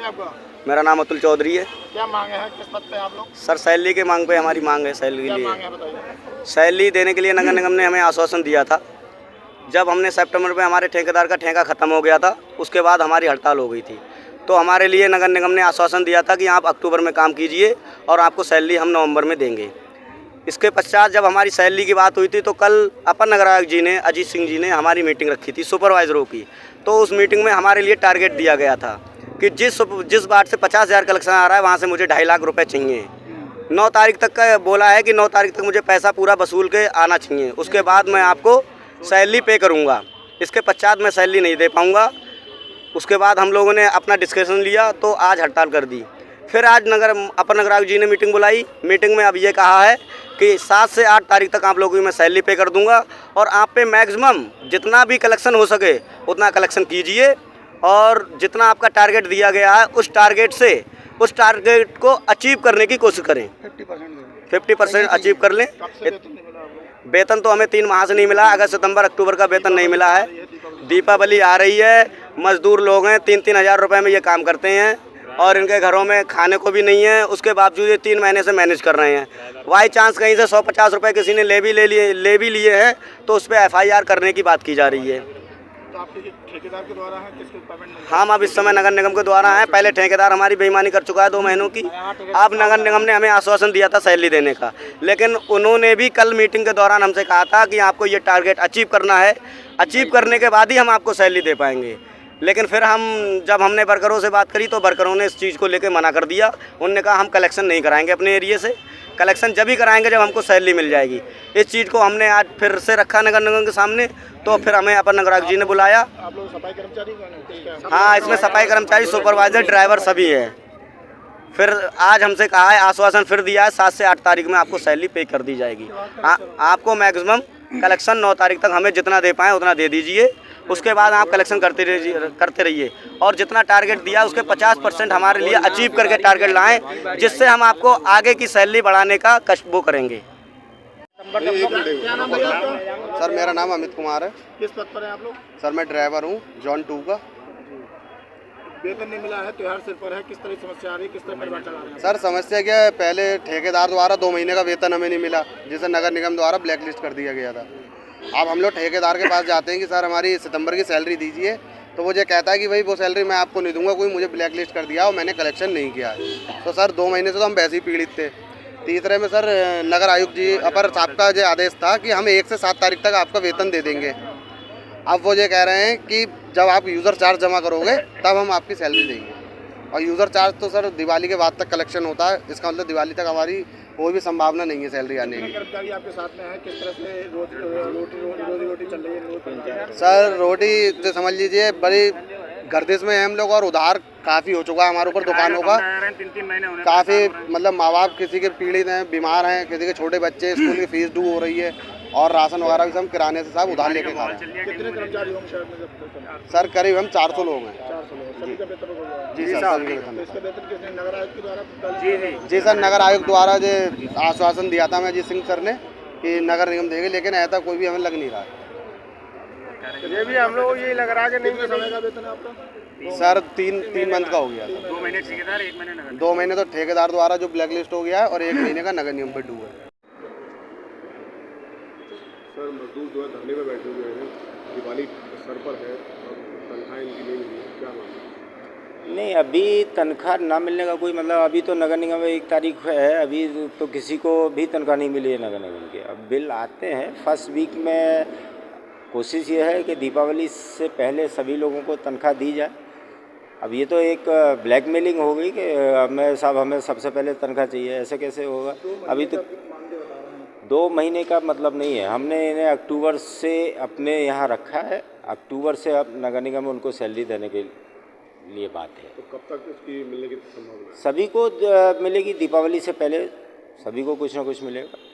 आपका? मेरा नाम अतुल चौधरी है। क्या मांगे हैं, किस पद पे आप लोग? सर सैलरी के मांग पे हमारी मांग है, सैलरी के क्या लिए। मांगे हैं बताइए। सैलरी देने के लिए नगर निगम ने हमें आश्वासन दिया था। जब हमने सितंबर में हमारे ठेकेदार का ठेका ख़त्म हो गया था, उसके बाद हमारी हड़ताल हो गई थी। तो हमारे लिए नगर निगम ने आश्वासन दिया था कि आप अक्टूबर में काम कीजिए और आपको सैलरी हम नवंबर में देंगे। इसके पश्चात जब हमारी सैलरी की बात हुई थी तो कल अपर नगर आयुक्त जी ने, अजीत सिंह जी ने हमारी मीटिंग रखी थी सुपरवाइज़रों की। तो उस मीटिंग में हमारे लिए टारगेट दिया गया था कि जिस वार्ड से 50,000 कलेक्शन आ रहा है वहाँ से मुझे 2.5 लाख रुपए चाहिए। 9 तारीख तक का बोला है कि 9 तारीख तक मुझे पैसा पूरा वसूल के आना चाहिए, उसके बाद मैं आपको सैलरी पे करूँगा। इसके पश्चात मैं सैलरी नहीं दे पाऊँगा। उसके बाद हम लोगों ने अपना डिस्कशन लिया तो आज हड़ताल कर दी। फिर आज अपर नगर आयुक्त जी ने मीटिंग बुलाई। मीटिंग में अब ये कहा है कि 7 से 8 तारीख तक आप लोगों की मैं सैलरी पे कर दूंगा और आप पे मैक्सिमम जितना भी कलेक्शन हो सके उतना कलेक्शन कीजिए और जितना आपका टारगेट दिया गया है उस टारगेट को अचीव करने की कोशिश करें। 50% अचीव कर लें। वेतन तो हमें 3 माह से नहीं मिला। अगस्त सितंबर अक्टूबर का वेतन नहीं मिला है। दीपावली आ रही है, मजदूर लोग हैं, 3-3 हज़ार रुपये में ये काम करते हैं और इनके घरों में खाने को भी नहीं है। उसके बावजूद ये 3 महीने से मैनेज कर रहे हैं। बाई चांस कहीं से 150 रुपये किसी ने ले भी लिए हैं तो उस पर FIR करने की बात की जा रही है। तो आपके ठेकेदार के द्वारा है, किसके डिपार्टमेंट में? हम अब इस समय नगर निगम के द्वारा हैं। पहले ठेकेदार हमारी बेईमानी कर चुका है 2 महीनों की। अब नगर निगम ने हमें आश्वासन दिया था सैलरी देने का, लेकिन उन्होंने भी कल मीटिंग के दौरान हमसे कहा था कि आपको ये टारगेट अचीव करना है, अचीव करने के बाद ही हम आपको सैलरी दे पाएंगे। लेकिन फिर जब हमने वर्करों से बात करी तो वर्करों ने इस चीज़ को लेकर मना कर दिया। उन्होंने कहा हम कलेक्शन नहीं कराएंगे अपने एरिए से, कलेक्शन जब ही कराएंगे जब हमको सैलरी मिल जाएगी। इस चीज़ को हमने आज फिर से रखा नगर निगम के सामने। तो फिर हमें अपर नगर आयुक्त जी ने बुलाया। आप लोग सफाई कर्मचारी हैं? हाँ, इसमें सफाई कर्मचारी, सुपरवाइज़र, ड्राइवर सभी हैं। फिर आज हमसे कहा है, आश्वासन फिर दिया है 7 से 8 तारीख में आपको सैलरी पे कर दी जाएगी। आपको मैक्सिमम कलेक्शन 9 तारीख तक हमें जितना दे पाएँ उतना दे दीजिए। उसके बाद आप कलेक्शन करते रहिए और जितना टारगेट दिया उसके 50% हमारे लिए अचीव करके टारगेट लाएं, जिससे हम आपको आगे की सैलरी बढ़ाने का वो करेंगे। क्या नाम भैया आपका? सर मेरा नाम अमित कुमार है। किस पद पर हैं आप लोग? सर मैं ड्राइवर हूँ जॉन 2 का। वेतन नहीं मिला है, त्योहार सिर पर है, किस तरह की समस्या आ रही है, किस तरह परिवार चला रहे हैं? सर समस्या क्या है, पहले ठेकेदार द्वारा 2 महीने का वेतन हमें नहीं मिला, जिसे नगर निगम द्वारा ब्लैक लिस्ट कर दिया गया था। अब हम लोग ठेकेदार के पास जाते हैं कि सर हमारी सितंबर की सैलरी दीजिए, तो वो ये कहता है कि भाई वो सैलरी मैं आपको नहीं दूंगा, कोई मुझे ब्लैक लिस्ट कर दिया और मैंने कलेक्शन नहीं किया है। तो सर 2 महीने से तो हम वैसे ही पीड़ित थे। तीसरे में सर नगर आयुक्त जी अपर साहब का जो आदेश था कि हम 1 से 7 तारीख तक आपका वेतन दे देंगे। अब वो ये कह रहे हैं कि जब आप यूज़र चार्ज जमा करोगे तब हम आपकी सैलरी देंगे। और यूज़र चार्ज तो सर दिवाली के बाद तक कलेक्शन होता है, इसका मतलब दिवाली तक हमारी कोई भी संभावना नहीं है सैलरी आने की। कर्मचारी आपके साथ में है, किस तरह से रोटी चल रही है? सर रोटी तो समझ लीजिए बड़ी गर्दिश में है हम लोग और उधार काफ़ी हो चुका है हमारे ऊपर दुकानों का। काफ़ी मतलब माँ बाप किसी के पीड़ित हैं, बीमार हैं, किसी के छोटे बच्चे, स्कूल की फीस ड्यू हो रही है और राशन वगैरह भी सब किराने से साहब उधार लेके खा रहे हैं। कितने कर्मचारी होंगे शहर में जब? सर करीब हम 400 लोग हैं। 400 लोग। सभी का वेतन हो गया? जी सर, सभी का वेतन। इसका वेतन किसने, नगर आयुक्त के द्वारा? जी सर, नगर आयुक्त द्वारा जो आश्वासन दिया था अजीत सिंह सर ने कि नगर निगम देंगे, लेकिन ऐसा कोई भी हमें लग नहीं रहा है। ये भी हम लोग यही लग रहा है कि नहीं। समय का वेतन है आपका? सर 3 मंथ का हो गया। 2 महीने ठेकेदार, 1 महीने नगर। 2 महीने तो ठेकेदार द्वारा जो ब्लैक लिस्ट हो गया है और 1 महीने का नगर निगम पे ड्यू है। सर मजदूर जो है धरने में बैठे हुए हैं, दिवाली सर पर है और तनख्वाह इनकी नहीं मिली, क्या मामला? नहीं, अभी तनख्वाह ना मिलने का कोई मतलब, अभी तो नगर निगम में 1 तारीख है, अभी तो किसी को भी तनख्वाह नहीं मिली है नगर निगम के। अब बिल आते हैं फर्स्ट वीक में। कोशिश ये है कि दीपावली से पहले सभी लोगों को तनख्वाह दी जाए। अब ये तो एक ब्लैकमेलिंग हो गई कि हमें सबसे पहले तनख्वाह चाहिए, ऐसे कैसे होगा? अभी तो 2 महीने का मतलब नहीं है। हमने इन्हें अक्टूबर से अपने यहाँ रखा है। अक्टूबर से अब नगर निगम में उनको सैलरी देने के लिए बात है। तो कब तक इसकी मिलने की संभावना? सभी को मिलेगी, दीपावली से पहले सभी को कुछ ना कुछ मिलेगा।